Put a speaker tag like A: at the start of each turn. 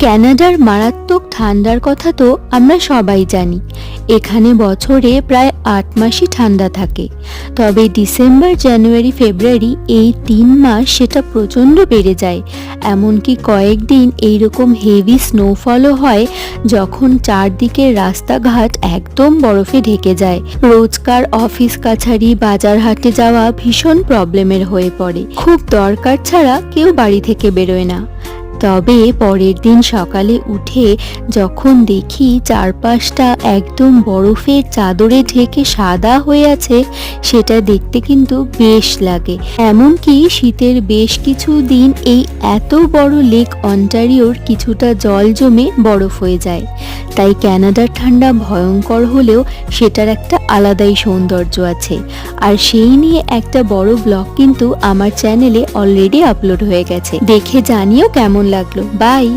A: ক্যানাডার মারাত্মক ঠান্ডার কথা তো আমরা সবাই জানি। এখানে বছরে প্রায় ৮ মাসই ঠান্ডা থাকে, তবে ডিসেম্বর, জানুয়ারি, ফেব্রুয়ারি এই ৩ মাস সেটা প্রচণ্ড বেড়ে যায়। এমনকি কয়েকদিন এইরকম হেভি স্নোফলও হয় যখন চারদিকের রাস্তাঘাট একদম বরফে ঢেকে যায়। রোজকার অফিস কাছারি, বাজার হাটে যাওয়া ভীষণ প্রবলেমের হয়ে পড়ে। খুব দরকার ছাড়া কেউ বাড়ি থেকে বেরোয় না। তবে পরের দিন সকালে উঠে যখন দেখি চারপাশটা একদম বরফের চাদরে ঢেকে সাদা হয়ে আছে, সেটা দেখতে কিন্তু বেশ লাগে। এমনকি শীতের বেশ কিছু দিন এই এত বড় লেক অন্টারিওর কিছুটা জল জমে বরফ হয়ে যায়। তাই ক্যানাডার ঠান্ডা ভয়ঙ্কর হলেও সেটার একটা আলাদাই সৌন্দর্য আছে। আর সেই নিয়ে একটা বড় ব্লগ কিন্তু আমার চ্যানেলে অলরেডি আপলোড হয়ে গেছে, দেখে জানিও কেমন লাগলো। বাই।